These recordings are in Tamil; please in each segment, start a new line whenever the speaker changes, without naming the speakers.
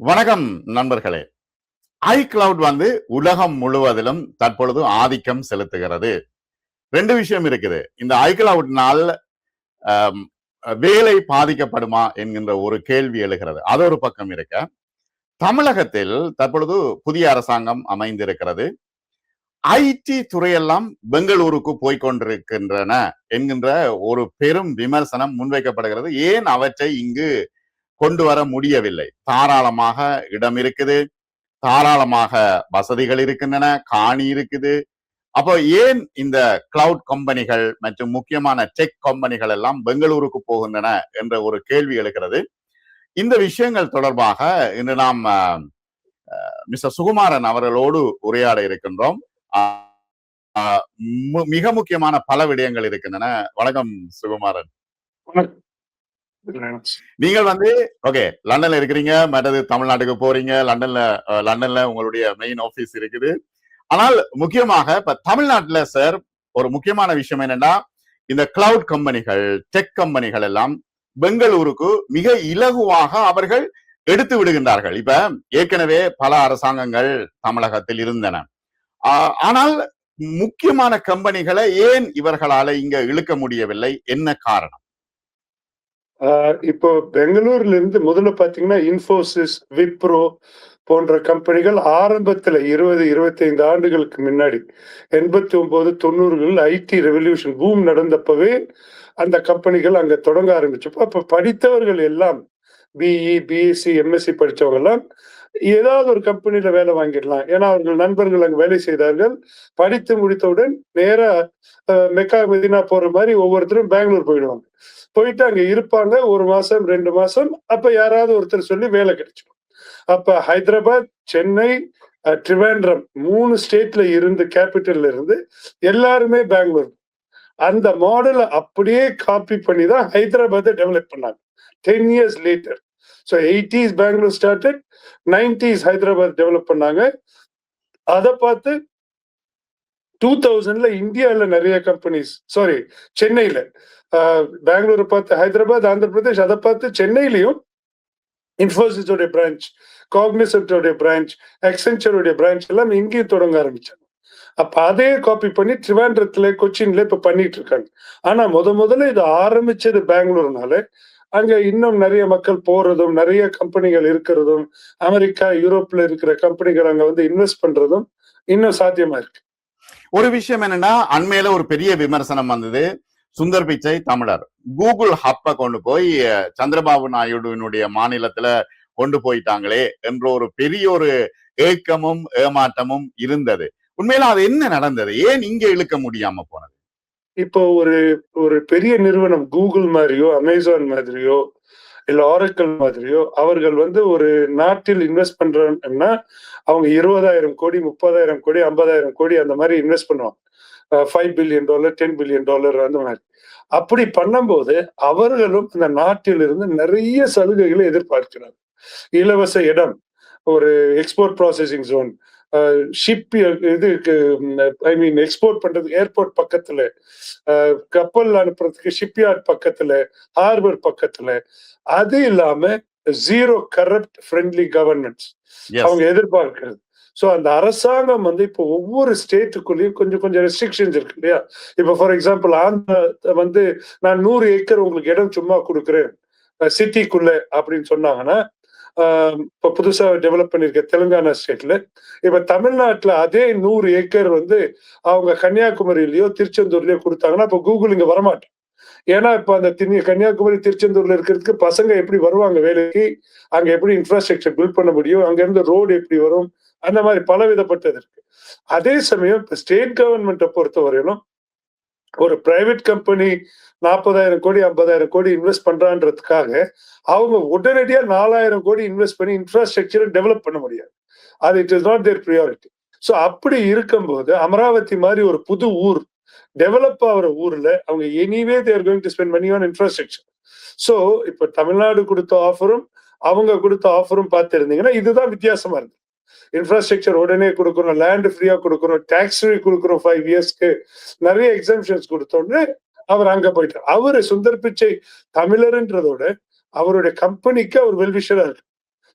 வணக்கம் நண்பர்களே. iCloud உலகம் முழுவதிலும் தற்பொழுது ஆதிக்கம் செலுத்துகிறது. 2 விஷயம் இருக்குது. இந்த iCloudனால் வேலை பாதிக்கப்படுமா என்கின்ற ஒரு கேள்வி எழுகிறது. அது ஒரு பக்கம் இருக்க, தமிழகத்தில் தற்பொழுது புதிய அரசாங்கம் அமைந்திருக்கிறது. ஐடி துறையெல்லாம் பெங்களூருக்கு போய்கொண்டிருக்கின்றன என்கின்ற ஒரு பெரும் விமர்சனம் முன்வைக்கப்படுகிறது. ஏன் அவற்றை இங்கு கொண்டு வர முடியவில்லை? தாராளமாக இடம் இருக்குது, தாராளமாக வசதிகள் இருக்கின்றன, காணி இருக்குது. அப்போ ஏன் இந்த கிளவுட் கம்பெனிகள் மற்றும் முக்கியமான டெக் கம்பெனிகள் எல்லாம் பெங்களூருக்கு போகின்றன என்ற ஒரு கேள்வி எழுகிறது. இந்த விஷயங்கள் தொடர்பாக இன்று நாம் மிஸ்டர் சுகுமாரன் அவர்களோடு உரையாட இருக்கின்றோம். மிக முக்கியமான பல விடயங்கள் இருக்கின்றன. வணக்கம் சுகுமாரன். நீங்கள் ஓகே லண்டன்ல இருக்கிறீங்க, மற்றது தமிழ்நாட்டுக்கு போறீங்க. லண்டன்ல உங்களுடைய மெயின் ஆபீஸ் இருக்குது. ஆனால் முக்கியமாக இப்ப தமிழ்நாட்டுல சார் ஒரு முக்கியமான விஷயம் என்னன்னா, இந்த கிளவுட் கம்பெனிகள், டெக் கம்பெனிகள் எல்லாம் பெங்களூருக்கு மிக இலகுவாக அவர்கள் எடுத்து விடுகின்றார்கள். இப்ப ஏற்கனவே பல அரசாங்கங்கள் தமிழகத்தில் இருந்தன. ஆனால் முக்கியமான கம்பெனிகளை ஏன் இவர்களால இங்க இழுக்க முடியவில்லை? என்ன காரணம்?
இப்போ பெங்களூர்ல இருந்து முதல்ல பாத்தீங்கன்னா இன்ஃபோசிஸ், விப்ரோ போன்ற கம்பெனிகள் ஆரம்பத்துல 20-25 ஆண்டுகளுக்கு முன்னாடி 89, 90களில் ஐடி ரெவல்யூஷன் பூம் நடந்தப்பவே அந்த கம்பெனிகள் அங்க தொடங்க ஆரம்பிச்சப்போ, அப்ப படித்தவர்கள் எல்லாம் பிஇ, பிஎஸ்சி, எம்எஸ்சி படிச்சவங்க எல்லாம் ஏதாவது ஒரு கம்பெனில வேலை வாங்கிடலாம். ஏன்னா அவர்கள் நண்பர்கள் அங்க வேலை செய்தார்கள். படித்து முடித்தவுடன் நேரா மெக்கா மெதினா போற மாதிரி ஒவ்வொருத்தரும் பெங்களூர் போயிடுவாங்க. போயிட்டு அங்க இருப்பாங்க 1 மாசம் 2 மாசம். அப்ப யாராவது ஒருத்தர் சொல்லி வேலை கிடைச்சிடும். அப்ப ஹைதராபாத், சென்னை, ட்ரிவாண்ட்ரம் 3 ஸ்டேட்ல இருந்து, கேபிட்டல்ல இருந்து எல்லாருமே பெங்களூர். அந்த மாடலை அப்படியே காப்பி பண்ணி தான் ஹைதராபாத்தை டெவலப் பண்ணாங்க 10 years later. So 80s Bangalore started, 90s Hyderabad develop பண்ணாங்க. அதை பார்த்து 2000ல இந்தியாவில் நிறைய கம்பெனிஸ், சென்னையில பெங்களூரை பார்த்து ஹைதராபாத், ஆந்திர பிரதேஷ், அதை பார்த்து சென்னையிலையும் இன்ஃபோசிஸோடைய பிரான்ச், காக்னிசன்டோடைய பிரான்ச், எக்ஸென்ச்சருடைய பிரான்ச் எல்லாம் இங்கேயும் தொடங்க ஆரம்பிச்சாங்க. அப்ப அதே காப்பி பண்ணி ட்ரிவாண்ட்ரத்துல, கொச்சின்ல இப்ப பண்ணிட்டு இருக்காங்க. ஆனா முதல்ல இது ஆரம்பிச்சது பெங்களூர்னால அங்க இன்னும் நிறைய மக்கள் போறதும், நிறைய கம்பெனிகள் இருக்கிறதும், அமெரிக்கா, யூரோப்ல இருக்கிற கம்பெனிகள் அங்க இன்வெஸ்ட் பண்றதும் இன்னும் சாத்தியமா இருக்கு.
ஒரு விஷயம் என்னன்னா, அண்மையில ஒரு பெரிய விமர்சனம் வந்தது. சுந்தர் பிச்சை தமிழர் கூகுள் ஹப்ப கொண்டு போய் சந்திரபாபு நாயுடுவினுடைய மாநிலத்துல கொண்டு போயிட்டாங்களே என்ற ஒரு பெரிய ஒரு ஏக்கமும் ஏமாற்றமும் இருந்தது. உண்மையில அது என்ன நடந்தது? ஏன் இங்க இழுக்க முடியாம போனது?
இப்போ ஒரு பெரிய நிறுவனம் கூகுள் மாதிரியோ, அமேசான் மாதிரியோ, இல்ல ஆரக்கிள் மாதிரியோ அவர்கள் ஒரு நாட்டில் இன்வெஸ்ட் பண்றாங்கன்னா அவங்க 20,000 கோடி, 30,000 கோடி, 50,000 கோடி அந்த மாதிரி இன்வெஸ்ட் பண்ணுவாங்க. $5 billion, $10 billion அந்த மாதிரி. அப்படி பண்ணும்போது அவர்களும் அந்த நாட்டில் இருந்து நிறைய சலுகைகளை எதிர்பார்க்கிறாங்க. இலவச இடம், ஒரு export processing zone, ship export பண்றதுக்கு ஏர்போர்ட் பக்கத்துல, கப்பல் அனுப்புறதுக்கு ஷிப்யார்ட் பக்கத்துல, ஹார்பர் பக்கத்துல. அது இல்லாம ஜீரோ கரப்ட் ஃப்ரெண்ட்லி கவர்னன்ஸ் அவங்க எதிர்பார்க்கிறது. சோ அந்த அரசாங்கம் இப்போ ஒவ்வொரு ஸ்டேட்டுக்குள்ளேயும் கொஞ்சம் கொஞ்சம் ரெஸ்ட்ரிக்ஷன்ஸ் இருக்கு இல்லையா? இப்ப ஃபார் எக்ஸாம்பிள் ஆந்திரா நான் 100 ஏக்கர் உங்களுக்கு இடம் சும்மா கொடுக்குறேன் சிட்டிக்குள்ள அப்படின்னு சொன்னாங்கன்னா, இப்ப புதுசா டெவலப் பண்ணிருக்க தெலுங்கானா ஸ்டேட்ல, இப்ப தமிழ்நாட்டுல அதே 100 ஏக்கர் அவங்க கன்னியாகுமரியிலயோ திருச்செந்தூர்லயோ கொடுத்தாங்கன்னா இப்ப கூகுள் இங்க வரமாட்டேன். ஏன்னா இப்ப அந்த கன்னியாகுமரி, திருச்செந்தூர்ல இருக்கிறதுக்கு பசங்க எப்படி வருவாங்க வேலைக்கு, அங்க எப்படி இன்ஃப்ராஸ்ட்ரக்சர் பில்ட் பண்ண முடியும், அங்க இருந்து ரோடு எப்படி வரும், அந்த மாதிரி பல விதப்பட்டது இருக்கு. அதே சமயம் இப்ப ஸ்டேட் கவர்மெண்ட்டை பொறுத்த வரையிலும் ஒரு பிரைவேட் கம்பெனி 40,000 கோடி 50,000 கோடி இன்வெஸ்ட் பண்றான்றதுக்காக அவங்க உடனடியா 4,000 கோடி இன்வெஸ்ட் பண்ணி இன்ஃப்ராஸ்ட்ரக்சரை டெவலப் பண்ண முடியாது. அது it is not their priority. So அப்படி இருக்கும்போது அமராவதி மாதிரி ஒரு புது ஊர் டெவலப் ஆகிற ஊர்ல அவங்க anyway they're going to spend money on infrastructure. So இப்ப தமிழ்நாடு கொடுத்த ஆஃபரும் அவங்க கொடுத்த ஆஃபரும் பார்த்துருந்தீங்கன்னா இதுதான் வித்தியாசமா இருக்கு. இன்ஃப்ராஸ்ட்ரக்சர் உடனே கொடுக்கணும், லேண்ட் ஃப்ரீயா கொடுக்கணும், டாக்ஸ் ஃப்ரீ கொடுக்கணும் 5 yearsக்கு, நிறைய எக்ஸம்ஷன்ஸ் கொடுத்த உடனே அவர் அங்க போயிட்டார். அவரு சுந்தர் பிச்சை தமிழர்ன்றதோட அவருடைய கம்பெனிக்கு அவர் வெல்விஷரா இருக்கு.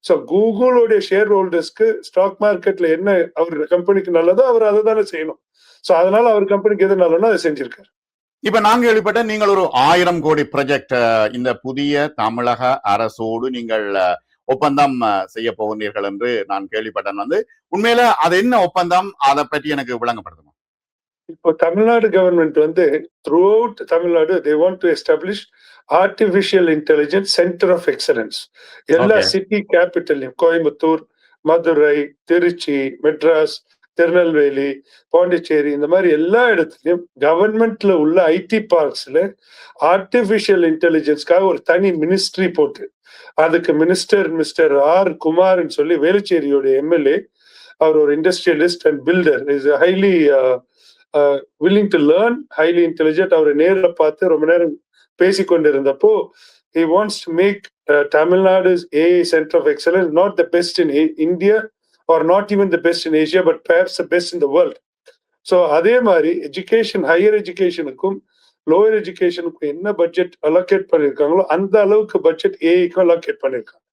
ஸோ கூகுளுடைய ஷேர் ஹோல்டர்ஸ்க்கு ஸ்டாக் மார்க்கெட்ல என்ன அவர் கம்பெனிக்கு நல்லதோ அவர் அதை தானே செய்யணும். ஸோ அதனால அவர் கம்பெனிக்கு எது நல்லதோ அதை செஞ்சிருக்காரு.
இப்ப நாங்க கேள்விப்பட்ட நீங்கள் ஒரு 1000 கோடி ப்ராஜெக்ட் இந்த புதிய தமிழக அரசோடு நீங்கள் ஒப்பந்தம் செய்ய போகிறீர்கள் என்று நான் கேள்விப்பட்டேன். உண்மையில அது என்ன ஒப்பந்தம், அதை பற்றி எனக்கு விளங்கப்படுத்துமா?
இப்போ Tamil Nadu government throughout Tamil Nadu they want to establish artificial intelligence centre of excellence. எல்லா சிட்டி கேபிட்டல்லையும் கோயம்புத்தூர், மதுரை, திருச்சி, மெட்ராஸ், திருநெல்வேலி, பாண்டிச்சேரி இந்த மாதிரி எல்லா இடத்துலயும் கவர்மெண்ட்ல உள்ள ஐடி பார்க்ஸ்ல ஆர்டிபிஷியல் இன்டெலிஜென்ஸ்க்காக ஒரு தனி மினிஸ்ட்ரி போட்டு அதுக்கு மிஸ்டர் ஆர் குமார்னு சொல்லி வேலுச்சேரியோட எம்எல்ஏ, அவர் ஒரு industrialist and builder, is highly willing to learn, highly intelligent. அவரை நேரில் பார்த்து ரொம்ப நேரம் பேசிக்கொண்டிருந்தப்போ he wants to make Tamil Nadu's AI Center of Excellence not the best in India or not even the best in Asia but perhaps the best in the world. So அதே மாதிரி எஜுகேஷன், ஹையர் எஜுகேஷனுக்கும் லோயர் எஜுகேஷனுக்கும் என்ன பட்ஜெட் அலோகேட் பண்ணியிருக்காங்களோ அந்த அளவுக்கு பட்ஜெட் ஏஐக்கும் அலோகேட் பண்ணியிருக்காங்க.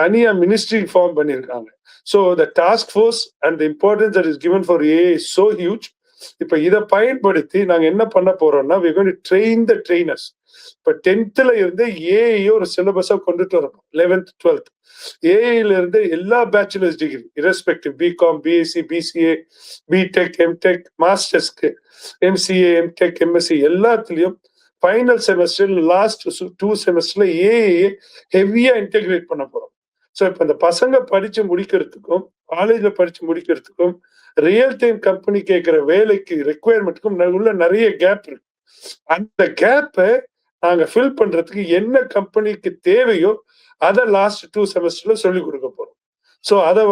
தனியா மினிஸ்ட்ரி ஃபார்ம் பண்ணியிருக்காங்க. So the task force and the importance that is given for AI is so huge. இப்ப இதை பயன்படுத்தி நாங்க என்ன பண்ண போறோம்னா we are going to train the trainers. இப்ப 10th இருந்து ஏஐ ஒரு சிலபஸா கொண்டுட்டு வரணும். 11th 12th ஏஐல இருந்து எல்லா bachelors degree respective BCom, BSc, BCA, BTech, MTech, மாஸ்டர்ஸ்க்கு எம்சிஏ, எம்டெக், எம்எஸ்சி எல்லாத்துலயும் ஃபைனல் செமஸ்டர் லாஸ்ட் 2 செமஸ்டர்ல ஏஐ ஹெவியா இன்டெகிரேட் பண்ண போறோம். ஸோ இப்ப இந்த பசங்க படிச்சு முடிக்கிறதுக்கும் காலேஜ்ல படிச்சு முடிக்கிறதுக்கும் ரியல் டைம் கம்பெனி கேட்கிற வேலைக்கு ரெக்குயர்மெண்ட்டுக்கும் உள்ள நிறைய கேப் இருக்கு. அந்த கேப்பை நாங்க ஃபில் பண்றதுக்கு என்ன கம்பெனிக்கு தேவையோ அதை லாஸ்ட் 2 செமஸ்டர்ல சொல்லி கொடுக்க போறோம். ஸோ அதை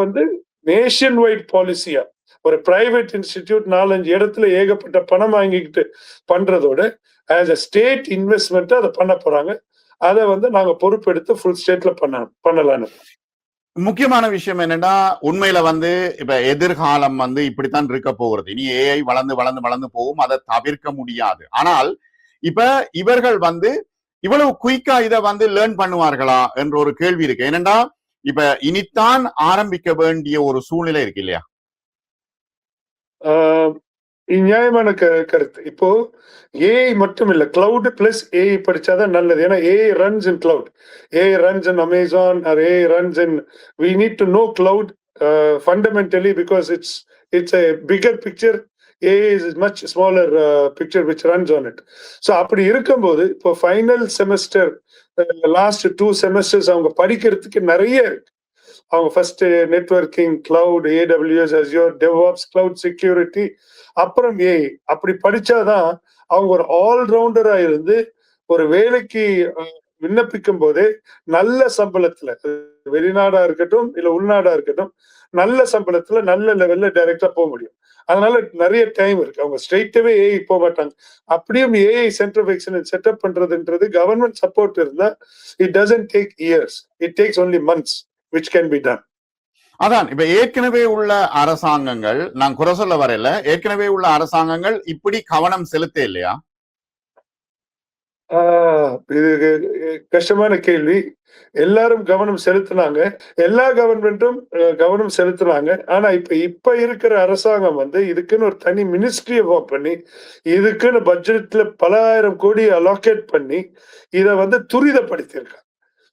நேஷன் வைட் பாலிசியா ஒரு பிரைவேட் இன்ஸ்டிடியூட் 4-5 இடத்துல ஏகப்பட்ட பணம் வாங்கிக்கிட்டு பண்றதோட ஆஸ் அ ஸ்டேட் இன்வெஸ்ட்மெண்ட் அதை பண்ண போறாங்க. அதை நாங்க பொறுப்பெடுத்து ஃபுல் ஸ்டேட்ல பண்ணலான்னு.
முக்கியமான விஷயம் என்னன்னா, உண்மையில இப்ப எதிர்காலம் இப்படித்தான் இருக்க போகிறது. இனி ஏஐ வளர்ந்து வளர்ந்து வளர்ந்து போகும், அதை தவிர்க்க முடியாது. ஆனால் இப்ப இவர்கள் இவ்வளவு குயிக்கா இதை லேர்ன் பண்ணுவார்களா என்ற ஒரு கேள்வி இருக்கு. ஏனென்றா இப்ப இனித்தான் ஆரம்பிக்க வேண்டிய ஒரு சூழ்நிலை இருக்கு இல்லையா?
நியாயமான கருத்து. இப்போ ஏஐ மட்டும் இல்ல, கிளவுட் பிளஸ் ஏஐ படிச்சாதான் நல்லது. ஏன்னா AI runs in cloud, AI runs in Amazon R AI runs in, we need to know cloud fundamentally because it's a bigger picture. AI is much smaller picture which runs on it. So அப்படி இருக்கும்போது இப்போ ஃபைனல் செமஸ்டர் லாஸ்ட் 2 செமஸ்டர்ஸ் அவங்க படிக்கிறதுக்கு நிறைய இருக்கு. அவங்க first networking, cloud, AWS, Azure, DevOps, cloud security, அப்புறம் ஏஐ. அப்படி படிச்சாதான் அவங்க ஒரு ஆல்ரவுண்டரா இருந்து ஒரு வேலைக்கு விண்ணப்பிக்கும் போதே நல்ல சம்பளத்துல, வெளிநாடா இருக்கட்டும் இல்ல உள்நாடா இருக்கட்டும், நல்ல சம்பளத்துல நல்ல லெவல்ல டைரக்டா போக முடியும். அதனால நிறைய டைம் இருக்கு. அவங்க ஸ்ட்ரெயிட்டாவே ஏஐ போக மாட்டாங்க. அப்படியும் AI centre of excellence setup பண்றதுன்றது கவர்மெண்ட் சப்போர்ட் இருந்தா it doesn't take years, it takes only months which can be done.
அதான் இப்ப ஏற்கனவே உள்ள அரசாங்கங்கள், நான் குறை சொல்ல வரையில, ஏற்கனவே உள்ள அரசாங்கங்கள் இப்படி கவனம் செலுத்த இல்லையா?
இது கஷ்டமான கேள்வி. எல்லாரும் கவனம் செலுத்தினாங்க, எல்லா கவர்மெண்ட்டும் கவனம் செலுத்தினாங்க. ஆனா இப்ப இருக்கிற அரசாங்கம் இதுக்குன்னு ஒரு தனி மினிஸ்ட்ரியை ஃபார்ம் பண்ணி இதுக்குன்னு பட்ஜெட்ல பல ஆயிரம் கோடி அலோகேட் பண்ணி இதை துரிதப்படுத்தியிருக்காங்க.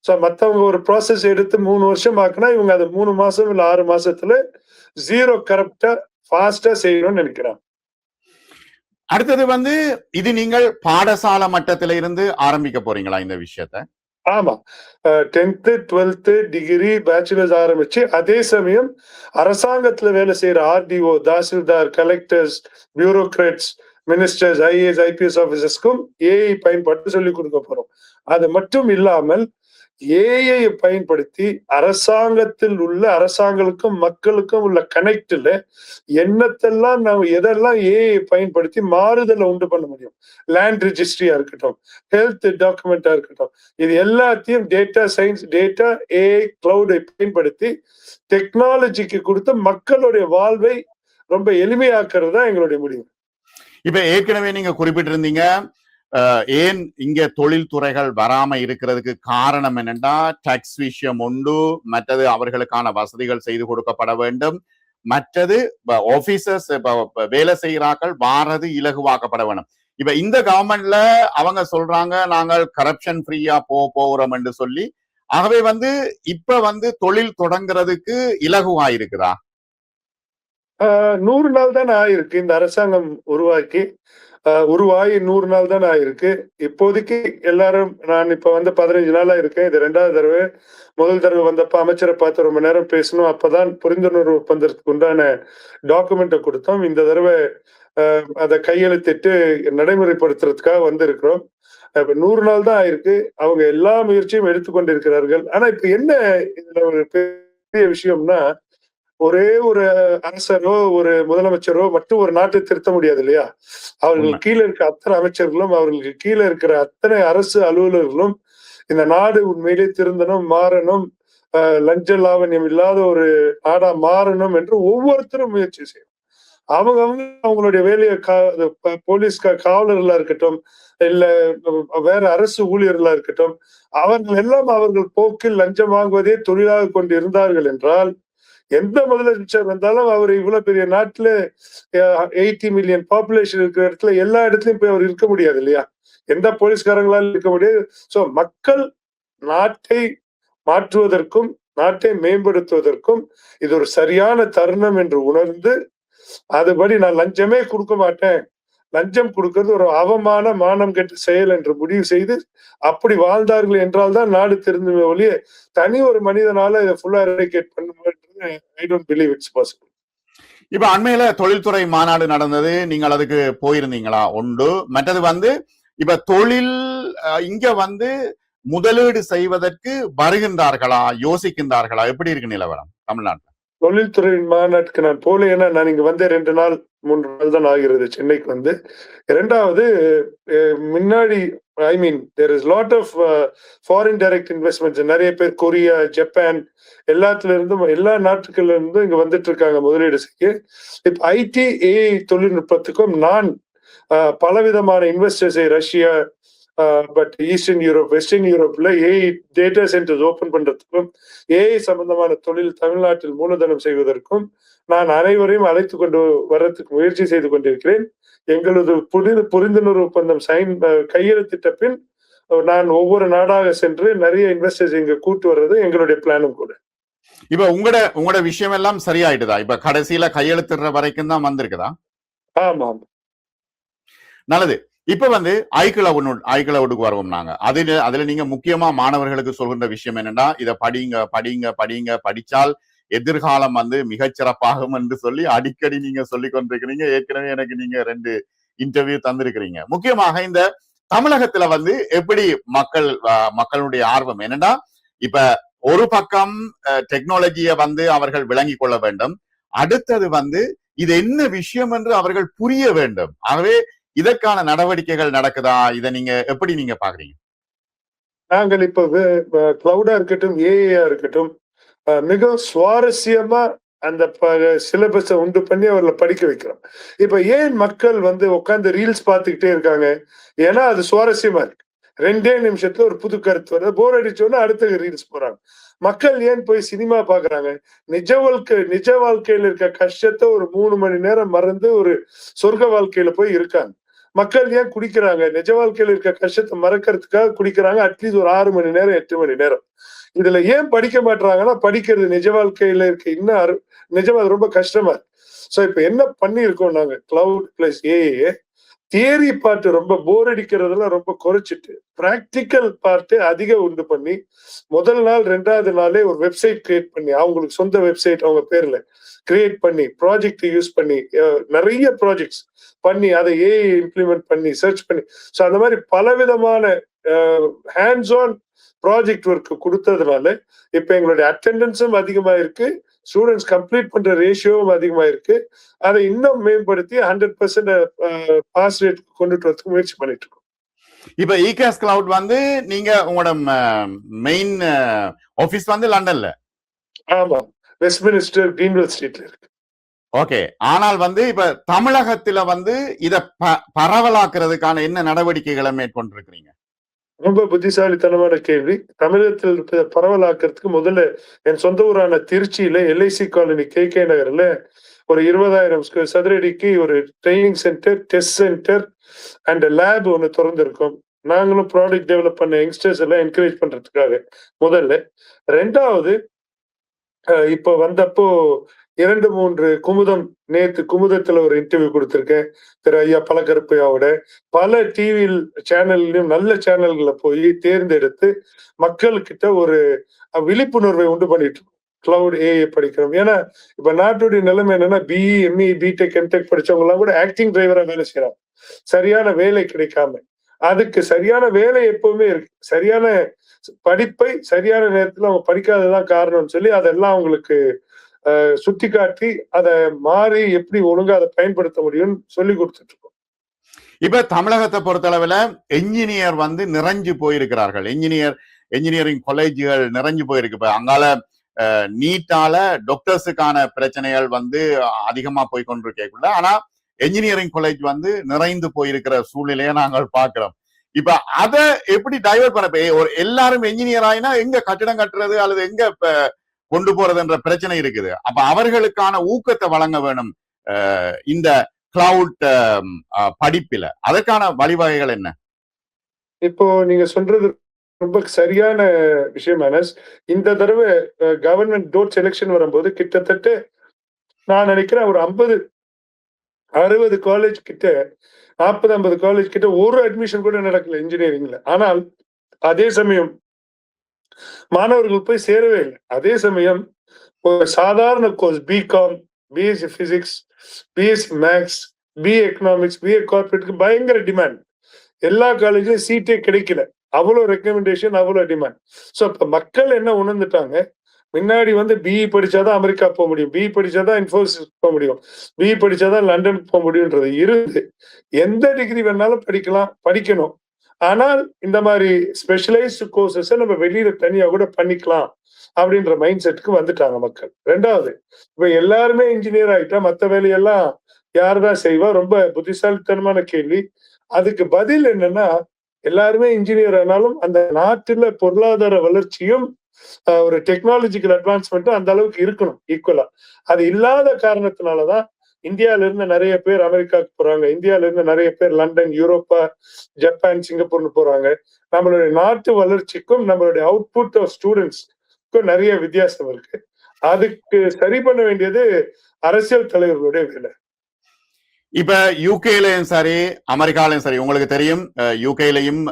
ஸோ மற்றவங்க ஒரு ப்ராசஸ் எடுத்து 3 வருஷம் ஆக்குனா இவங்க அதை 3 மாசம் இல்ல 6 மாசத்துல ஜீரோ கரப்டா ஃபாஸ்டா செய்யணும்னு நினைக்கிறாங்க.
அடுத்தது இது நீங்கள் பாடசாலை மட்டத்தில இருந்து ஆரம்பிக்க போறீங்களா இந்த விஷயத்த?
ஆமா, 10th 12th டிகிரி பேச்சுலர்ஸ் ஆரம்பிச்சு அதே சமயம் அரசாங்கத்துல வேலை செய்யற RTO, tahsildar, collectors, bureaucrats, ministers, IAS, IPS ஆபீசர்ஸ்க்கும் ஏஐ பயன்பாட்டு சொல்லிக் கொடுக்க போறோம். அது மட்டும் இல்லாமல் ஏஐ பயன்படுத்தி அரசாங்கத்தில் உள்ள அரசாங்களுக்கும் மக்களுக்கும் உள்ள கனெக்ட்ல என்னத்தெல்லாம் நம்ம எதெல்லாம் ஏஐ பயன்படுத்தி மாறுதலை உண்டு பண்ண முடியும். லேண்ட் ரிஜிஸ்ட்ரியா இருக்கட்டும், ஹெல்த் டாக்குமெண்டா இருக்கட்டும், இது எல்லாத்தையும் டேட்டா சயின்ஸ், டேட்டா, ஏஐ, கிளவுடை பயன்படுத்தி டெக்னாலஜிக்கு கொடுத்து மக்களுடைய வாழ்வை ரொம்ப எளிமையாக்குறது தான் எங்களுடைய முடிவு.
இப்ப ஏற்கனவே நீங்க குறிப்பிட்டிருந்தீங்க ஏன் இங்க தொழில்துறைகள் வராம இருக்கிறதுக்கு காரணம் என்னன்னா டாக்ஸ் விஷயம் உண்டு, மற்றது அவர்களுக்கான வசதிகள் செய்து கொடுக்கப்பட வேண்டும், மற்றது ஆபீசர்ஸ் வேலை செய்கிறார்கள் வாரது இலகுவாக்கப்பட வேண்டும். இப்ப இந்த கவர்மெண்ட்ல அவங்க சொல்றாங்க நாங்கள் கரப்ஷன் ஃப்ரீயா போறோம் என்று சொல்லி, ஆகவே இப்ப தொழில் தொடங்குறதுக்கு இலகுவா இருக்குதா?
100 நாள் தான் ஆயிருக்கு இந்த அரசாங்கம் உருவாகி 100 நாள் தான் ஆயிருக்கு. இப்போதைக்கு எல்லாரும் நான் இப்ப 15 நாளா இருக்கேன். இது 2வது தடவை. முதல் தடவை வந்தப்ப அமைச்சரை பார்த்து ரொம்ப நேரம் பேசணும். அப்பதான் புரிந்துணர்வு ஒப்பந்தத்துக்கு உண்டான டாக்குமெண்ட்டை கொடுத்தோம். இந்த தடவை அதை கையெழுத்திட்டு நடைமுறைப்படுத்துறதுக்காக வந்திருக்கிறோம். இப்ப 100 நாள் தான் ஆயிருக்கு. அவங்க எல்லா முயற்சியும் எடுத்துக்கொண்டிருக்கிறார்கள். ஆனா இப்ப என்ன இதுல ஒரு பெரிய விஷயம்னா, ஒரே ஒரு அரசரோ ஒரு முதலமைச்சரோ மட்டும் ஒரு நாட்டை திருத்த முடியாது இல்லையா? அவர்கள் கீழே இருக்க அத்தனை அமைச்சர்களும் அவர்களுக்கு கீழே இருக்கிற அத்தனை அரசு அலுவலர்களும் இந்த நாடு உண்மையிலே திருந்தணும், மாறணும், லஞ்ச லாவண்யம் இல்லாத ஒரு நாடா மாறணும் என்று ஒவ்வொருத்தரும் முயற்சி செய்யும். அவங்களுடைய வேலையை போலீஸ் காவலர்களா இருக்கட்டும், இல்ல வேற அரசு ஊழியர்களா இருக்கட்டும், அவர்கள் எல்லாம் அவர்கள் போக்கில் லஞ்சம் வாங்குவதே தொழிலாக கொண்டு இருந்தார்கள் என்றால், எந்த முதலமைச்சர் வந்தாலும் அவர் இவ்வளவு பெரிய நாட்டுல 80 மில்லியன் பாப்புலேஷன் இருக்கிற இடத்துல எல்லா இடத்துலயும் போய் அவர் இருக்க முடியாது இல்லையா? எந்த போலீஸ்காரங்களாலும் இருக்க முடியாது. சோ மக்கள் நாட்டை மாற்றுவதற்கும் நாட்டை மேம்படுத்துவதற்கும் இது ஒரு சரியான தருணம் என்று உணர்ந்து, அதுபடி நான் லஞ்சமே கொடுக்க மாட்டேன், லஞ்சம் கொடுக்கிறது ஒரு அவமான மானம் கெட்ட செயல் என்று முடிவு செய்து அப்படி வாழ்ந்தார்கள் என்றால் தான் நாடு திருந்துமே ஒழிய தனி ஒரு மனிதனால இதை ஃபுல்லா எரடிகேட் பண்ண I don't believe it's possible.
இப்ப அண்மையில தொழில்துறை மாநாடு நடந்தது, நீங்கள் அதுக்கு போயிருந்தீங்களா? உண்டு. மற்றது இப்ப தொழில் இங்க முதலீடு செய்வதற்கு வருகின்றார்களா, யோசிக்கின்றார்களா? எப்படி இருக்கு நிலவரம் தமிழ்நாட்டில்?
தொழில்துறை மாநாட்டுக்கு நான் போல, ஏன்னா நான் இங்க 2 நாள் 3 நாள் தான் ஆகிறது சென்னைக்கு. 2வது முன்னாடி there is lot of foreign direct investments. நிறைய பேர் கொரியா, ஜப்பான் எல்லாத்துல இருந்தும் எல்லா நாட்டுகள்ல இருந்தும் இங்க வந்துட்டு இருக்காங்க முதலீடு செய்ய. இப்ப ஐடி ஏஐ தொழில்நுட்பத்துக்கும் நான் பலவிதமான இன்வெஸ்டர்ஸை Russia, but eastern Europe, western யூரோப்ல ஏஐ டேட்டா சென்டர்ஸ் ஓபன் பண்றதுக்கும் ஏஐ சம்பந்தமான தொழில் தமிழ்நாட்டில் மூலதனம் செய்வதற்கும் நான் அனைவரையும் அழைத்து கொண்டு வர்றதுக்கு முயற்சி செய்து கொண்டிருக்கிறேன். எங்களது புரிந்துணர்வு ஒப்பந்தம் கையெழுத்திட்ட பின் நான் ஒவ்வொரு நாடாக சென்று நிறைய இன்வெஸ்டர்ஸ் இங்க கூட்டு வர்றது எங்களுடைய பிளானும் கூட.
இப்ப உங்களோட விஷயம் எல்லாம் சரியாயிட்டுதா? இப்ப கடைசியில கையெழுத்துற வரைக்கும் தான் வந்திருக்குதா?
ஆமா,
நல்லது. இப்ப ஐக்கிளவுடுக்கு வருவோம். நாங்க அதுல நீங்க முக்கியமா மாணவர்களுக்கு சொல்கின்ற விஷயம் என்னன்னா, இதை படிங்க, படிச்சால் எதிர்காலம் மிகச்சிறப்பாகும் என்று சொல்லி அடிக்கடி நீங்க சொல்லி கொண்டிருக்கிறீங்க. ஏற்கனவே எனக்கு நீங்க 2 இன்டர்வியூ தந்திருக்கிறீங்க. முக்கியமாக இந்த தமிழகத்துல எப்படி மக்களுடைய ஆர்வம் என்னன்னா, இப்ப ஒரு பக்கம் டெக்னாலஜியை அவர்கள் விளங்கி கொள்ள வேண்டும், அடுத்தது இது என்ன விஷயம் என்று அவர்கள் புரிய வேண்டும். ஆகவே இதற்கான நடவடிக்கைகள் நடக்குதா? இதை நீங்க எப்படி பாக்குறீங்க?
நாங்கள் இப்ப கிளவுடா இருக்கட்டும், ஏஐயா இருக்கட்டும், மிக சுவாரஸ்யமா அந்த சிலபஸை உண்டு பண்ணி அவர்களை படிக்க வைக்கிறோம். இப்ப ஏன் மக்கள் உட்காந்து ரீல்ஸ் பார்த்துக்கிட்டே இருக்காங்க? ஏன்னா அது சுவாரஸ்யமா இருக்கு. 2 நிமிஷத்துல ஒரு புது கருத்து வருது. போர் அடிச்சோன்னா அடுத்த ரீல்ஸ் போறாங்க. மக்கள் ஏன் போய் சினிமா பாக்குறாங்க? நிஜ வாழ்க்கையில இருக்க கஷ்டத்தை ஒரு 3 மணி நேரம் மறந்து ஒரு சொர்க்க வாழ்க்கையில போய் இருக்காங்க. மக்கள் ஏன் குடிக்கிறாங்க? நிஜ வாழ்க்கையில இருக்க கஷ்டத்தை மறக்கிறதுக்காக குடிக்கிறாங்க. அட்லீஸ்ட் ஒரு 6 மணி நேரம் 8 மணி நேரம். இதுல ஏன் படிக்க மாட்டாங்கன்னா, படிக்கிறது நிஜ வாழ்க்கையில இருக்க இன்னும் நிஜமா அது ரொம்ப கஷ்டமா இருக்கு. சோ இப்ப என்ன பண்ணிருக்கோம் நாங்க, cloud plus AI theory part ரொம்ப போர் அடிக்கிறதெல்லாம் ரொம்ப குறைச்சிட்டு பிராக்டிக்கல் பார்ட் அதிக உண்டு பண்ணி, முதல் நாள் 2வது நாளே ஒரு வெப்சைட் கிரியேட் பண்ணி, அவங்களுக்கு சொந்த வெப்சைட் அவங்க பேர்ல கிரியேட் பண்ணி, ப்ராஜெக்ட் யூஸ் பண்ணி, நிறைய ப்ராஜெக்ட்ஸ் பண்ணி அதை ஏஐ இம்ப்ளிமெண்ட் பண்ணி சர்ச் பண்ணி, ஸோ அந்த மாதிரி பலவிதமான ஹேண்ட்ஸ் ஆன் ப்ராஜெக்ட் ஒர்க் கொடுத்ததுனால இப்ப எங்களுடைய அட்டெண்டன்ஸும் அதிகமா இருக்கு, ஸ்டூடெண்ட்ஸ் கம்ப்ளீட் பண்ற ரேஷியோவும் அதிகமா இருக்கு. அதை இன்னும் மேம்படுத்தி 100% பாஸ் ரேட் கொண்டுட்டு வரதுக்கு முயற்சி பண்ணிட்டு இருக்கோம்.
இப்ப இகாஸ் கிளவுட் நீங்க உங்களோட மெயின் ஆபீஸ் லண்டன்ல?
ஆமா, வெஸ்ட்மினிஸ்டர் கிரீன்வெல் ஸ்ட்ரீட்ல இருக்கு.
ஓகே. ஆனால் இப்ப தமிழகத்துல இத பரவலாக்குறதுக்கான என்ன நடவடிக்கைகளை மேற்கொண்டிருக்கிறீங்க?
ரொம்ப புத்திசாலித்தனமான கேள்வி. தமிழகத்தில் பரவலாக்கிறதுக்கு முதல்ல என் சொந்த ஊரான திருச்சியில எல்ஐசி காலனி கே நகர்ல ஒரு 20,000 சதுர அடிக்கு ஒரு training centre, test centre and lab ஒண்ணு தொறந்திருக்கோம். நாங்களும் ப்ராடக்ட் டெவலப் பண்ண யங்ஸ்டர்ஸ் எல்லாம் என்கரேஜ் பண்றதுக்காக முதல்ல. 2வது இப்போ வந்தப்போ 2, 3 குமுதம் நேத்து குமுதத்துல ஒரு இன்டர்வியூ கொடுத்திருக்கேன். திரு ஐயா பழக்கருப்பையாவோட. பல டிவி சேனல்லயும் நல்ல சேனல்கள்ல போய் தேர்ந்தெடுத்து மக்கள்கிட்ட ஒரு விழிப்புணர்வை உண்டு பண்ணிட்டு இருக்கோம். கிளவுட் ஏஐ படிக்கிறோம். ஏன்னா இப்ப நாட்டுடைய நிலைமை என்னன்னா பிஇ, எம்இ, பிடெக், எம்டெக் படிச்சவங்க எல்லாம் கூட ஆக்டிங் டிரைவரா வேலை செய்யறாங்க. சரியான வேலை கிடைக்காம. அதுக்கு சரியான வேலை எப்பவுமே இருக்கு. சரியான படிப்பை சரியான நேரத்துல அவங்க படிக்காததான் காரணம்னு சொல்லி அதெல்லாம் அவங்களுக்கு சுட்டிக்காட்டி அதை மாறி எப்படி ஒழுங்கா அதை பயன்படுத்த முடியும்னு சொல்லி கொடுத்துட்டு இருக்கோம்.
இப்ப தமிழகத்தை பொறுத்தளவுல என்ஜினியர் நிறைஞ்சு போயிருக்கிறார்கள். என்ஜினியரிங் காலேஜ்கள் நிறைஞ்சு போயிருக்கு. இப்ப அங்கால நீட்டால டாக்டர்ஸுக்கான பிரச்சனைகள் அதிகமா போய் கொண்டிருக்கக்குள்ள, ஆனா என்ஜினியரிங் காலேஜ் நிறைந்து போயிருக்கிற சூழ்நிலையை நாங்கள் பார்க்கிறோம். இப்ப அத எப்படி டைவர்ட் பண்ண எல்லாரும் என்ஜினியர் ஆயினா எங்க கட்டிடம் கட்டுறது அல்லது எங்க கொண்டு போறது என்ற பிரச்சனை இருக்குது. அப்ப அவர்களுக்கான ஊக்கத்தை வழங்க வேணும் இந்த கிளவுட் படிப்பில. அதற்கான வழிவகைகள் என்ன?
இப்போ நீங்க சொல்றது ரொம்ப சரியான விஷயம் அனஸ். இந்த தடவை கவர்மெண்ட் டோட் செலக்ஷன் வரும்போது கிட்டத்தட்ட நான் நினைக்கிறேன் ஒரு 50-60 காலேஜ் கிட்ட 40-50 காலேஜ் கிட்ட ஒரு அட்மிஷன் கூட நடக்கல இன்ஜினியரிங்ல. ஆனால் அதே சமயம் மாணவர்கள் போய் சேரவே இல்லை. அதே சமயம் ஒரு சாதாரண course BCom, BSc physics, BSc maths, BA economics, BA கார்பரேட்டுக்கு பயங்கர டிமாண்ட். எல்லா காலேஜ்லயும் சீட்டே கிடைக்கல. அவ்வளவு ரெக்கமெண்டேஷன், அவ்வளவு டிமாண்ட். சோ இப்ப மக்கள் என்ன உணர்ந்துட்டாங்க, முன்னாடி பிஇ படிச்சாதான் அமெரிக்கா போக முடியும், பிஇ படிச்சாதான் இன்ஃபோசிஸ் போக முடியும், பிஇ படிச்சாதான் லண்டனுக்கு போக முடியும்ன்றது இருந்து எந்த டிகிரி வேணாலும் படிக்கணும். ஆனால் இந்த மாதிரி ஸ்பெஷலைஸ்டு கோர்சஸ் நம்ம வெளியில தனியா கூட பண்ணிக்கலாம் அப்படின்ற மைண்ட் செட்டுக்கு வந்துட்டாங்க மக்கள். 2வது இப்ப எல்லாருமே இன்ஜினியர் ஆயிட்டா மத்த வேலையெல்லாம் யாருதான் செய்வா? ரொம்ப புத்திசாலித்தனமான கேள்வி. அதுக்கு பதில் என்னன்னா, எல்லாருமே இன்ஜினியர் ஆனாலும் அந்த நாட்டுல பொருளாதார வளர்ச்சியும் ஒரு டெக்னாலஜிக்கல் அட்வான்ஸ்மெண்ட்டும் அந்த அளவுக்கு இருக்கணும் ஈக்குவலா. அது இல்லாத காரணத்தினாலதான் இந்தியால இருந்து நிறைய பேர் அமெரிக்காவுக்கு போறாங்க, இந்தியால இருந்து நிறைய பேர் லண்டன், யூரோப்பா, ஜப்பான், சிங்கப்பூர்னு போறாங்க. நம்மளுடைய நாட்டு வளர்ச்சிக்கும் நம்மளுடைய அவுட்புட் ஆஃப் ஸ்டூடெண்ட்ஸ்க்கும் நிறைய வித்தியாசம் இருக்கு. அதுக்கு சரி பண்ண வேண்டியது அரசியல் தலைவர்களுடைய வேலை.
இப்ப யூகேலையும் சரி, அமெரிக்காலையும் சரி, உங்களுக்கு தெரியும் யூகேலையும்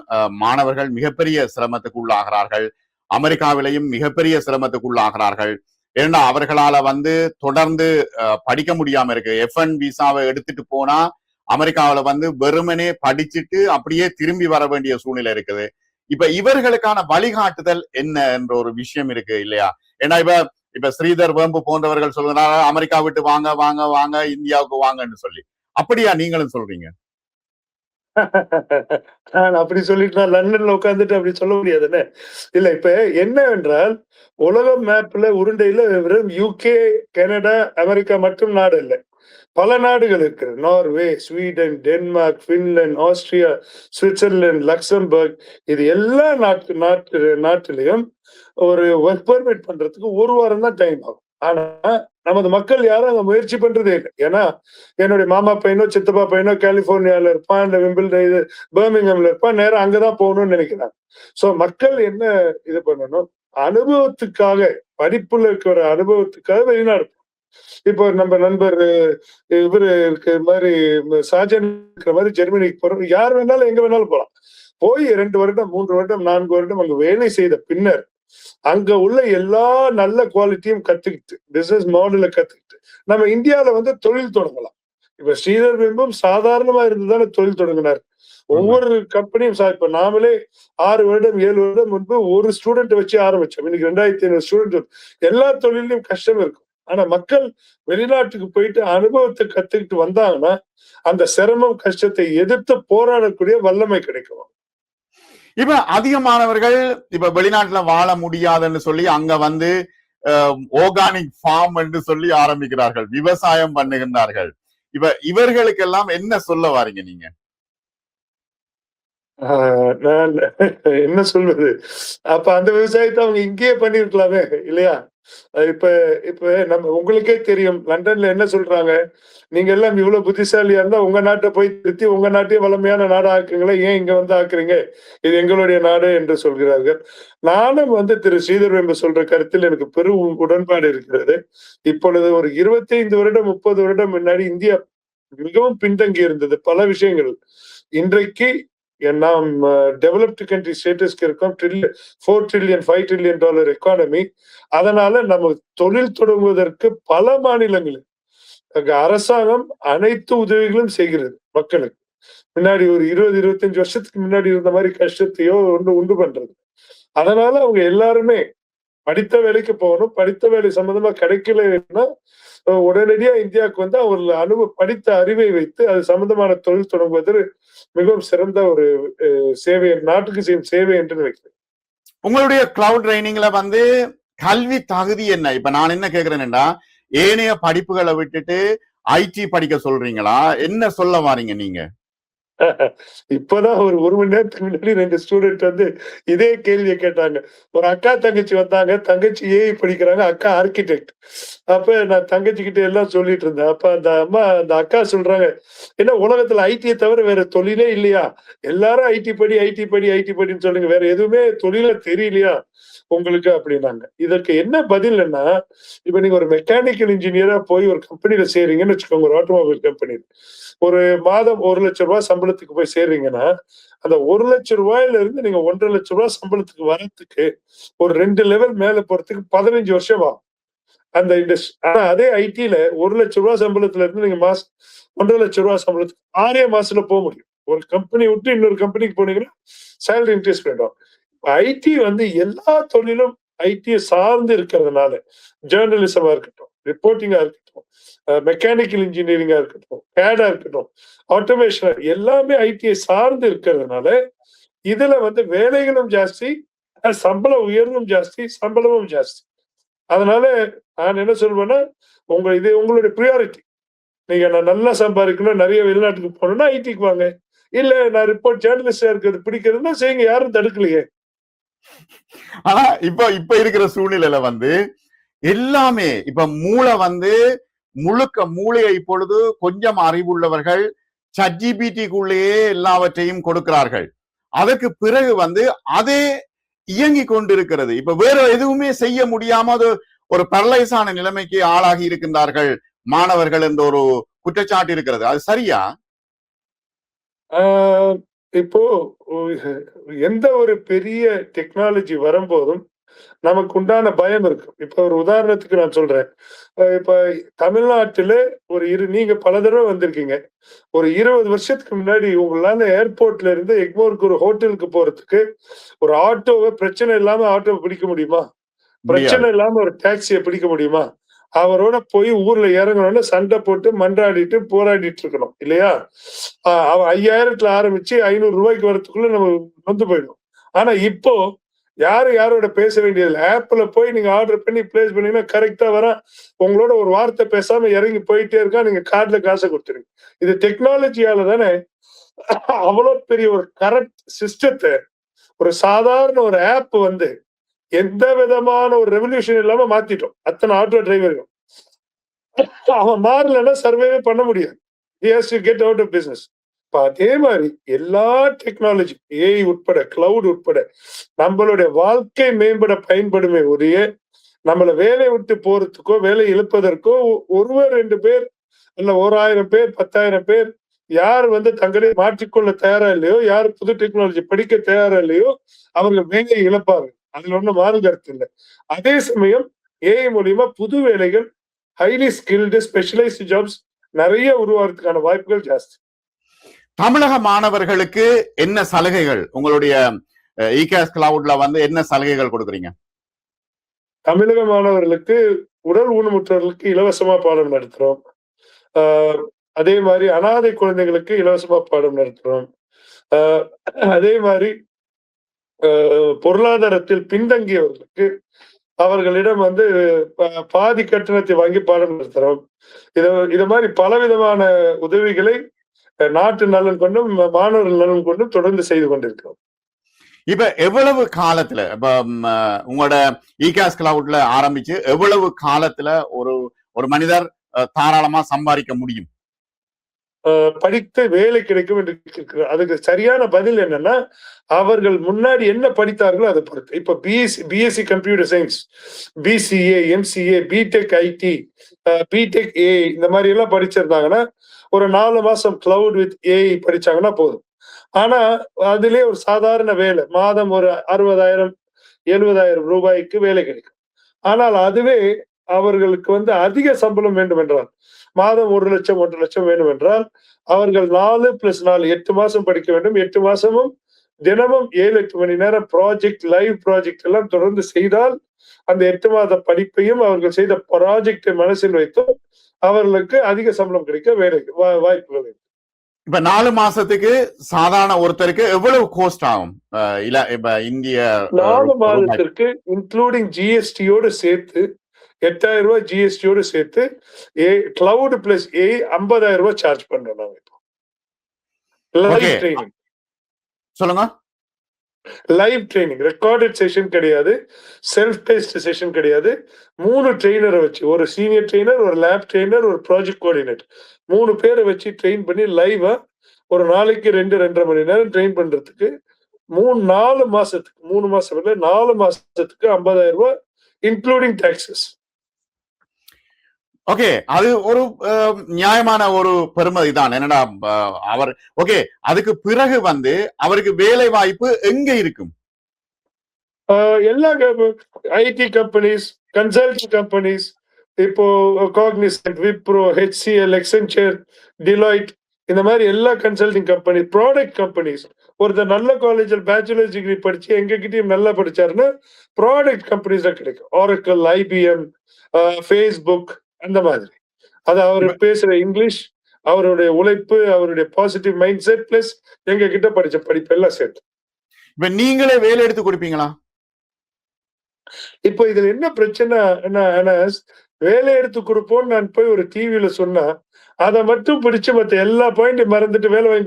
மாணவர்கள் மிகப்பெரிய சிரமத்துக்கு உள்ளாகிறார்கள், அமெரிக்காவிலையும் மிகப்பெரிய சிரமத்துக்கு உள்ளாகிறார்கள். ஏன்னா அவர்களால தொடர்ந்து படிக்க முடியாம இருக்கு. F1 விசாவை எடுத்துட்டு போனா அமெரிக்காவில வெறுமனே படிச்சுட்டு அப்படியே திரும்பி வர வேண்டிய சூழ்நிலை இருக்குது. இப்ப இவர்களுக்கான வழிகாட்டுதல் என்ன என்ற ஒரு விஷயம் இருக்கு இல்லையா? ஏன்னா இப்ப ஸ்ரீதர் வேம்பு போன்றவர்கள் சொல்றாங்க அமெரிக்கா விட்டு வாங்க வாங்க வாங்க இந்தியாவுக்கு வாங்கன்னு சொல்லி. அப்படியா நீங்களும் சொல்றீங்க?
நான் அப்படி சொல்லிட்டு நான் லண்டன்ல உட்கார்ந்துட்டு அப்படி சொல்ல முடியாதுன்னு. இல்ல இப்ப என்னவென்றால் உலக மேப்ல உருண்டையில வெறும் யூகே, கனடா, அமெரிக்கா மட்டும் நாடு இல்லை. பல நாடுகள் இருக்கு. Norway, Sweden, Denmark, Finland, Austria, Switzerland, Luxembourg, இது எல்லா நாட்டிலையும் ஒரு ஒர்க் பெர்மிட் பண்றதுக்கு 1 வாரம் தான் டைம் ஆகும். ஆனா நமது மக்கள் யாரும் அங்க முயற்சி பண்றதே இல்லை. ஏன்னா என்னுடைய மாமா பையனோ சித்தப்பா பையனோ கலிபோர்னியால இருப்பான், இல்ல பர்மிங்ஹாம்ல இருப்பான், நேரம் அங்கதான் போகணும்னு நினைக்கிறாங்க. சோ மக்கள் என்ன இது பண்ணணும், அனுபவத்துக்காக, படிப்புல இருக்கிற அனுபவத்துக்காக வெளிநாடு. இப்போ நம்ம நண்பர் இவரு இருக்கிற மாதிரி சாஜன் இருக்கிற மாதிரி ஜெர்மனிக்கு போறோம். யார் வேணாலும் எங்க வேணாலும் போலாம். போய் 2 வருடம், 3 வருடம், 4 வருடம் அங்க வேலை செய்த பின்னர் அங்க உள்ள எல்லா நல்ல குவாலிட்டியும் கத்துக்கிட்டு, பிசினஸ் மாடல கத்துக்கிட்டு நம்ம இந்தியாவில தொழில் தொடங்கலாம். இப்ப ஸ்ரீதர் பிம்பம் சாதாரணமா இருந்துதானே தொழில் தொடங்கினார். ஒவ்வொரு கம்பெனியும் இப்ப நாமளே 6 வருடம் 7 வருடம் முன்பு ஒரு ஸ்டூடெண்ட் வச்சு ஆரம்பிச்சோம். இன்னைக்கு 2500 ஸ்டூடெண்ட். எல்லா தொழிலையும் கஷ்டம் இருக்கும். ஆனா மக்கள் வெளிநாட்டுக்கு போயிட்டு அனுபவத்தை கத்துக்கிட்டு வந்தாங்கன்னா அந்த சிரமம் கஷ்டத்தை எதிர்த்து போராடக்கூடிய வல்லமை கிடைக்கும்.
இப்ப அதிகமானவர்கள் இப்ப வெளிநாட்டுல வாழ முடியாதுன்னு சொல்லி அங்க ஆர்கானிக் ஃபார்ம் என்று சொல்லி ஆரம்பிக்கிறார்கள், விவசாயம் பண்ணுகின்றார்கள். இவர்களுக்கெல்லாம் என்ன சொல்ல வாரீங்க நீங்க?
நான் என்ன சொல்வது? அப்ப அந்த விவசாயத்த அவங்க இங்கேயே பண்ணியிருக்கலாமே இல்லையா? இப்ப இப்ப நம்ம உங்களுக்கே தெரியும். லண்டன்ல என்ன சொல்றாங்க? நீங்க எல்லாம் இவ்வளவு புத்திசாலியா இருந்தா உங்க நாட்ட போய் திருத்தி உங்க நாட்டையே வளமையான நாடா ஆக்குங்களேன். ஏன் இங்க வந்து ஆக்குறீங்க? இது எங்களுடைய நாடு என்று சொல்கிறார்கள். நானும் வந்து திரு ஸ்ரீதர் வெம்பு சொல்ற கருத்தில் எனக்கு பெரும் உடன்பாடு இருக்கிறது. இப்பொழுது ஒரு 25 வருடம், 30 வருடம் முன்னாடி இந்தியா மிகவும் பின்தங்கி இருந்தது பல விஷயங்கள். இன்றைக்கு நாம் டெவலப்டு கண்ட்ரி ஸ்டேட்டஸ்க்கு இருக்கோம். 4 ட்ரில்லியன் $5 ட்ரில்லியன் எக்கானமி. அதனால நம்ம தொழில் தொடங்குவதற்கு பல மாநிலங்களில் அங்க அரசாங்கம் அனைத்து உதவிகளும் செய்கிறது மக்களுக்கு. முன்னாடி ஒரு 20, 25 வருஷத்துக்கு முன்னாடி இருந்த மாதிரி கஷ்டத்தையோ உண்டு பண்றது. அதனால அவங்க எல்லாருமே படித்த வேலைக்கு போகணும். படித்த வேலை சம்பந்தமா கிடைக்கலன்னா உடனடியா இந்தியாவுக்கு வந்து அவர் படித்த அறிவை வைத்து அது சம்பந்தமான தொழில் தொடங்குவது மிகவும் சிறந்த ஒரு சேவை, நாட்டுக்கு செய்யும் சேவை என்று நினைக்கிறேன்.
உங்களுடைய கிளவுட் ட்ரைனிங்ல வந்து கல்வி தகுதி என்ன? இப்ப நான் என்ன கேக்குறேன்னா, ஏனைய படிப்புகளை விட்டுட்டு ஐடி படிக்க சொல்றீங்களா? என்ன சொல்ல வாரீங்க நீங்க?
இப்பதான் ஒரு மணி நேரத்துக்கு முன்னாடி 2 ஸ்டூடெண்ட் வந்து இதே கேள்வியை கேட்டாங்க. ஒரு அக்கா தங்கச்சி வந்தாங்க. தங்கச்சி ஏஐ படிக்கிறாங்க, அக்கா ஆர்கிடெக்ட். அப்ப நான் தங்கச்சி கிட்ட எல்லாம் சொல்லிட்டு இருந்தேன். அப்ப அந்த அக்கா சொல்றாங்க, என்ன உலகத்துல ஐடியை தவிர வேற தொழிலே இல்லையா? எல்லாரும் ஐடி படி, ஐடி படி, ஐடி படின்னு சொல்லுங்க. வேற எதுவுமே தொழில தெரியலையா உங்களுக்கு அப்படின்னாங்க. இதற்கு என்ன பதில்ன்னா, இப்ப நீங்க ஒரு மெக்கானிக்கல் இன்ஜினியரா போய் ஒரு கம்பெனில சேர்றீங்கன்னு வச்சுக்கோங்க, ஒரு ஆட்டோமொபைல் கம்பெனி. ஒரு மாதம் ₹1,00,000 சம்பளத்துக்கு போய் சேர்றீங்கன்னா, அந்த ₹1,00,000 இருந்து நீங்க ₹1,50,000 சம்பளத்துக்கு வரதுக்கு ஒரு 2 லெவல் மேல போறதுக்கு 15 வருஷம் ஆகும். அந்த ஆனா அதே ஐடில ₹1,00,000 சம்பளத்துல இருந்து நீங்க மாசம் ₹1,50,000 சம்பளத்துக்கு 6 மாசத்துல போக முடியும். ஒரு கம்பெனி விட்டு இன்னொரு கம்பெனிக்கு போனீங்கன்னா சேலரி இன்க்ரீஸ் பண்ணிடும். ஐடி வந்து எல்லா தொழிலும் ஐடியை சார்ந்து இருக்கிறதுனால, ஜேர்னலிசமா இருக்கட்டும், ரிப்போர்ட்டிங்கா இருக்கட்டும், மெக்கானிக்கல் இன்ஜினியரிங்கா இருக்கட்டும், கேடா இருக்கட்டும், ஆட்டோமேஷன் எல்லாமே ஐடியை சார்ந்து இருக்கிறதுனால, இதுல வந்து வேலைகளும் ஜாஸ்தி, சம்பள உயர்வும் ஜாஸ்தி, சம்பளமும் ஜாஸ்தி. அதனால நான் என்ன சொல்வேன்னா, இது உங்களுடைய ப்ரியாரிட்டி. நீங்க நான் நல்லா சம்பாதிக்கணும், நிறைய வெளிநாட்டுக்கு போகணும்னா ஐடிக்கு வாங்க. இல்ல நான் ரிப்போர்ட் ஜேர்னலிஸ்டா இருக்கிறது பிடிக்கிறதுன்னா செய்யுங்க, யாரும் தடுக்கலையே.
ஆனா இப்ப இருக்கிற சூழ்நிலையில வந்து எல்லாமே இப்ப மூளை வந்து முழுக்க மூளையை இப்பொழுது கொஞ்சம் அறிவுள்ளவர்கள் ChatGPT-க்குள்ளேயே எல்லாவற்றையும் கொடுக்கிறார்கள். அதற்கு பிறகு வந்து அதே இயங்கி கொண்டிருக்கிறது. இப்ப வேற எதுவுமே செய்ய முடியாம ஒரு பரலைஸ் ஆன நிலைமைக்கு ஆளாகி இருக்கின்றார்கள் மாணவர்கள் என்ற ஒரு குற்றச்சாட்டு இருக்கிறது. அது சரியா?
இப்போ எந்த ஒரு பெரிய டெக்னாலஜி வரும்போதும் நமக்கு உண்டான பயம் இருக்கு. இப்ப ஒரு உதாரணத்துக்கு நான் சொல்றேன். இப்ப தமிழ்நாட்டுல நீங்க பல தடவை வந்திருக்கீங்க. ஒரு 20 வருஷத்துக்கு முன்னாடி உங்களால ஏர்போர்ட்ல இருந்து எக்மோருக்கு ஒரு ஹோட்டலுக்கு போறதுக்கு ஒரு ஆட்டோவை பிரச்சனை இல்லாம ஆட்டோவை பிடிக்க முடியுமா? பிரச்சனை இல்லாம ஒரு டாக்ஸியை பிடிக்க முடியுமா? அவரோட போய் ஊர்ல இறங்கணும்னு சண்டை போட்டு மன்றாடிட்டு போராடிட்டு இருக்கணும் இல்லையா? அவன் 5000த்துல ஆரம்பிச்சு ₹500 வரதுக்குள்ள நம்ம வந்து போயிடும். ஆனா இப்போ யாரோட பேச வேண்டியது ஆப்ல போய் நீங்க ஆர்டர் பண்ணி பிளேஸ் பண்ணீங்கன்னா கரெக்டா வரான். உங்களோட ஒரு வார்த்தை பேசாம இறங்கி போயிட்டே இருக்கா. நீங்க கார்டுல காசை கொடுத்துருங்க. இது டெக்னாலஜியால தானே அவ்வளவு பெரிய ஒரு கரெக்ட் சிஸ்டத்தை ஒரு சாதாரண ஒரு ஆப் வந்து எந்த விதமான ஒரு ரெவல்யூஷன் இல்லாம மாத்திட்டோம். அத்தனை ஆட்டோ டிரைவர்கள் அவன் மாறலன்னா சர்வேவே பண்ண முடியாது. He has to get out of business. அதே மாதிரி எல்லா டெக்னாலஜி ஏஐ உட்பட கிளவுட் உட்பட நம்மளுடைய வாழ்க்கை மேம்பட பயன்படுமே ஒழிய நம்மள வேலை விட்டு போறதுக்கோ வேலை இழப்பதற்கோ ஒருவர் 2 பேர் இல்ல 1000 பேர் 10,000 பேர் யார் வந்து தங்களை மாற்றிக்கொள்ள தயாரா இல்லையோ, யார் புது டெக்னாலஜி படிக்க தயாரா இல்லையோ அவர்கள் வேலையை இழப்பார்கள். அதுல ஒன்றும் மாறு கருத்து இல்லை. அதே சமயம் ஏஐ மூலியமா புது வேலைகள், ஹைலி ஸ்கில்டு ஸ்பெஷலைஸ்டு ஜாப்ஸ் நிறைய உருவாகிறதுக்கான வாய்ப்புகள் ஜாஸ்தி.
தமிழக மாணவர்களுக்கு என்ன சலுகைகள் உங்களுடைய இகாஸ் கிளவுட்ல வந்து என்ன சலுகைகள் கொடுக்குறீங்க?
தமிழக மாணவர்களுக்கு உடல் ஊனமுற்றவர்களுக்கு இலவசமா பாடம் நடத்துறோம். அதே மாதிரி அனாதை குழந்தைகளுக்கு இலவசமா பாடம் நடத்துறோம். அதே மாதிரி பொருளாதாரத்தில் பின்தங்கியவர்களுக்கு அவர்களிடம் வந்து பாதி கட்டணத்தை வாங்கி பாடம் நடத்துறோம். இது மாதிரி பலவிதமான உதவிகளை நாட்டு நலன் கொண்டும் மாணவர்கள் நலன் கொண்டும் தொடர்ந்து செய்து கொண்டிருக்கிறோம்.
இப்ப எவ்வளவு காலத்துல இப்ப உங்களோட இகாஸ் கிளவுட்ல ஆரம்பிச்சு எவ்வளவு காலத்துல ஒரு மனிதர் தாராளமா சம்பாதிக்க முடியும்?
படித்து வேலை கிடைக்கும் என்று அதுக்கு சரியான பதில் என்னன்னா, அவர்கள் முன்னாடி என்ன படித்தார்களோ அதை பொறுத்து. இப்ப BSc computer science, BCA, MCA, BTech IT, BTech ஏ இந்த மாதிரி எல்லாம் படிச்சிருந்தாங்கன்னா ஒரு 4 மாசம் கிளவுட் வித் ஏஐ படிச்சாங்கன்னா போதும். ஆனா அதிலே ஒரு சாதாரண வேலை மாதம் ஒரு 60,000 70,000 ரூபாய்க்கு வேலை கிடைக்கும். ஆனால் அதுவே அவர்களுக்கு வந்து அதிக சம்பளம் வேண்டும் என்றால் மாதம் 1 லட்சம் 1 லட்சம் வேண்டும் என்றால் அவர்கள் 4+4 8 மாசம் படிக்க வேண்டும். 8 மாசமும் தினமும் 7-8 மணி நேரம் ப்ராஜெக்ட் லைவ் ப்ராஜெக்ட் எல்லாம் தொடர்ந்து செய்தால் அந்த 8 மாத படிப்பையும் அவர்கள் செய்த ப்ராஜெக்டை மனசில் வைத்தும் அவர்களுக்கு அதிக சம்பளம் கிடைக்க வாய்ப்புகள் இருக்கு.
இப்ப 4 மாசத்துக்கு சாதாரண ஒருத்தருக்கு எவ்வளவு கோஸ்ட் ஆகும்? இல்ல இப்ப இந்திய
4 மாதத்திற்கு இன்க்ளூடிங் ஜிஎஸ்டியோடு சேர்த்து 8,000 ரூபாய் ஜிஎஸ்டியோடு சேர்த்து கிளவுட் பிளஸ் ஏ 50,000 ரூபாய் சார்ஜ் பண்றோம் நாங்க இப்போ. லைவ் ட்ரைனிங்
சொல்லுங்க.
லைவ் ட்ரைனிங் ரெக்கார்டட் செஷன் கிடையாது, செல்ஃப் டெஸ்ட் செஷன் கிடையாது. 3 ட்ரெயினரை வச்சு ஒரு சீனியர் ட்ரெயினர், ஒரு லேப் ட்ரெயினர், ஒரு ப்ராஜெக்ட் கோஆர்டினேட்டர் 3 பேரை வச்சு ட்ரெயின் பண்ணி லைவா ஒரு நாளைக்கு 2-2.5 மணி நேரம் ட்ரெயின் பண்றதுக்கு 4 மாசத்துக்கு 3 மாசம் இல்ல 4 மாசத்துக்கு 50,000 ரூபாய் இன்க்ளூடிங் டாக்ஸஸ்.
ஓகே, அது ஒரு நியாயமான ஒரு பெருமதி தான். என்னடா அவர் ஓகே, அதுக்கு பிறகு வந்து அவருக்கு வேலை வாய்ப்பு எங்க இருக்கும்?
எல்லா ஐடி கம்பெனிஸ், கன்சல்டிங் கம்பெனிஸ், இப்போ காக்னிசன்ட், விப்ரோ, ஹெச்சிஎல், எக்ஸென்ச்சர், டிலாய்ட் இந்த மாதிரி எல்லா கன்சல்டிங் கம்பெனி, ப்ராடக்ட் கம்பெனிஸ். ஒருத்தர் நல்ல காலேஜில் பேச்சுலர்ஸ் டிகிரி படிச்சு எங்ககிட்டயும் நல்லா படிச்சாருன்னா ப்ராடக்ட் கம்பெனிஸ் தான் கிடைக்கும். ஆரக்கிள், ஐபிஎம், ஃபேஸ்புக் அந்த மாதிரி. அது அவர் பேசுற இங்கிலீஷ், அவருடைய உழைப்பு, அவருடைய பாசிட்டிவ் மைண்ட் செட் பிளஸ் எங்க கிட்ட படிச்ச படிப்பு எல்லாம் சேர்த்து.
இப்ப நீங்களே வேலை எடுத்து கொடுப்பீங்களா?
இப்போ இதுல என்ன பிரச்சனை என்ன, வேலை எடுத்து கொடுப்போம்னு நான் போய் ஒரு டிவியில சொன்னா அதை மட்டும் பிடிச்சு மத்த எல்லா பாயிண்டையும் மறந்துட்டு வேலை வாங்கி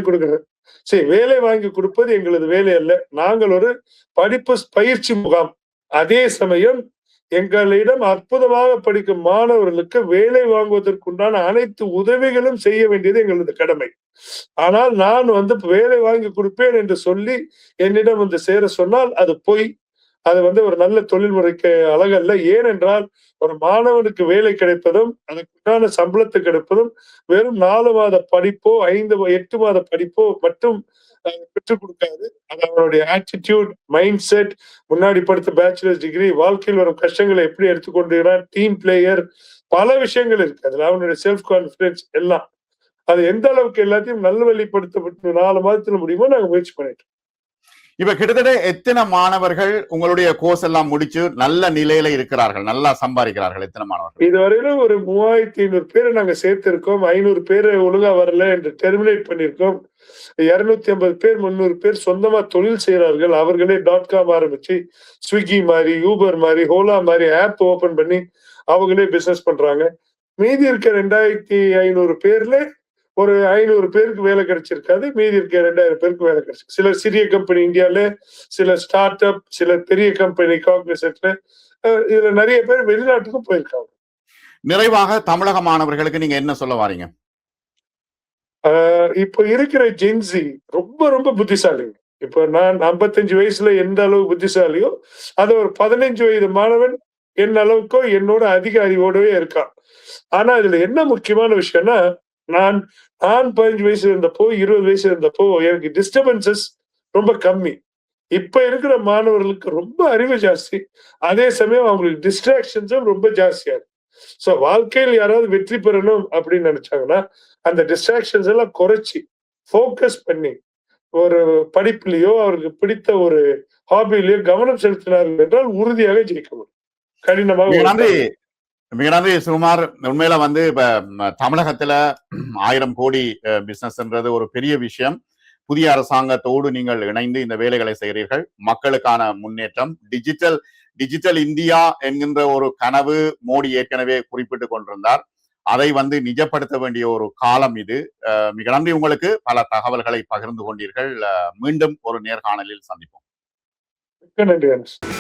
கொடுக்குறேன். சரி, வேலை வாங்கி கொடுப்பது எங்களது வேலை அல்ல. நாங்கள் ஒரு படிப்பு பயிற்சி முகாம். அதே சமயம் எங்களிடம் அற்புதமாக படிக்கும் மாணவர்களுக்கு வேலை வாங்குவதற்குண்டான அனைத்து உதவிகளும் செய்ய வேண்டியது எங்களது கடமை. ஆனால் நான் வந்து வேலை வாங்கி கொடுப்பேன் என்று சொல்லி என்னிடம் வந்து சேர சொன்னால் அது பொய். அது வந்து ஒரு நல்ல தொழில்முறைக்கு அழகல்ல. ஏனென்றால் ஒரு மாணவனுக்கு வேலை கிடைப்பதும் அதுக்குண்டான சம்பளத்தை கிடைப்பதும் வெறும் 4 மாத படிப்போ 8 மாத படிப்போ மட்டும் பெற்றுக் கொடுக்காது. அது அவனுடைய ஆட்டிடியூட், மைண்ட் செட், முன்னாடி படித்த பேச்சுலர்ஸ் டிகிரி, வாழ்க்கையில் வரும் கஷ்டங்களை எப்படி எடுத்துக்கொண்டிருக்கிறான், டீம் பிளேயர், பல விஷயங்கள் இருக்கு. அதுல அவனுடைய செல்ஃப் கான்பிடன்ஸ் எல்லாம். அது எந்த அளவுக்கு எல்லாத்தையும் நல்வழிப்படுத்தப்பட்டு 4 மாதத்துல முடியுமோ நாங்க முயற்சி பண்ணிட்டோம்.
இப்ப கிட்டத்தட்ட எத்தனை மாணவர்கள் உங்களுடைய கோர்ஸ் எல்லாம் முடிச்சு நல்ல நிலையில இருக்கிறார்கள், நல்லா சம்பாதிக்கிறார்கள்? எத்தனை மாணவர்கள்?
இதுவரையில ஒரு 3,500 பேரை நாங்க சேர்த்திருக்கோம். 500 பேர் ஒழுங்கா வரல என்று டெர்மினேட் பண்ணிருக்கோம். 250 பேர் 300 பேர் சொந்தமா தொழில் செய்யறார்கள். அவர்களே .com ஆரம்பிச்சு ஸ்விக்கி மாதிரி, யூபர் மாதிரி, ஹோலா மாதிரி ஆப் ஓபன் பண்ணி அவங்களே பிசினஸ் பண்றாங்க. மீதி இருக்க 2,500 பேர்ல ஒரு 500 பேருக்கு வேலை கிடைச்சிருக்காது. மீதி இருக்க 2,000 பேருக்கு வேலை கிடைச்சிருக்கு. சிலர் சிறிய கம்பெனி இந்தியால, சில ஸ்டார்ட் அப், சில பெரிய கம்பெனி காக்னிசன்ட்ல, இதுல நிறைய பேர் வெளிநாட்டுக்கும் போயிருக்காங்க.
நிறைவாக தமிழக மாணவர்களுக்கு நீங்க என்ன சொல்ல வாரீங்க?
இப்போ இருக்கிற ஜென்சி ரொம்ப ரொம்ப புத்திசாலிங்க. இப்போ நான் 55 வயசுல எந்த அளவு புத்திசாலியோ அது ஒரு 15 வயது மாணவன் என்ன அளவுக்கோ என்னோட அதிக அறிவோடவே இருக்கான். ஆனா இதுல என்ன முக்கியமான விஷயம்னா, நான் 15 வயசு இருந்தப்போ 20 வயசு இருந்தப்போ எனக்கு டிஸ்டர்பன்சஸ் ரொம்ப கம்மி. இப்ப இருக்கிற மாணவர்களுக்கு ரொம்ப அறிவு ஜாஸ்தி, அதே சமயம் அவங்களுக்கு டிஸ்ட்ராக்ஷன்ஸும் ரொம்ப ஜாஸ்தியா இருக்கு. சோ வாழ்க்கையில் யாராவது வெற்றி பெறணும் அப்படின்னு நினைச்சாங்கன்னா அந்த டிஸ்ட்ராக்ஷன்ஸ் எல்லாம் குறைச்சி ஃபோக்கஸ் பண்ணி ஒரு படிப்புலயோ அவருக்கு பிடித்த ஒரு ஹாபிலயோ கவனம் செலுத்தினார்கள் என்றால் உறுதியாக ஜெயிக்க முடியும். கடினமாக.
மிக நன்றி சுகுமார். உண்மையில வந்து இப்ப தமிழகத்துல 1000 கோடி பிசினஸ்ன்றது ஒரு பெரிய விஷயம். புதிய அரசாங்கத்தோடு நீங்கள் இணைந்து இந்த வேலைகளை செய்கிறீர்கள். மக்களுக்கான முன்னேற்றம், டிஜிட்டல் டிஜிட்டல் இந்தியா என்கின்ற ஒரு கனவு மோடி ஏற்கனவே குறிப்பிட்டு கொண்டிருந்தார். அதை நிஜப்படுத்த வேண்டிய ஒரு காலம் இது. மிக நன்றி, உங்களுக்கு பல தகவல்களை பகிர்ந்து கொண்டீர்கள். மீண்டும் ஒரு நேர்காணலில் சந்திப்போம்.
மிக்க நன்றி.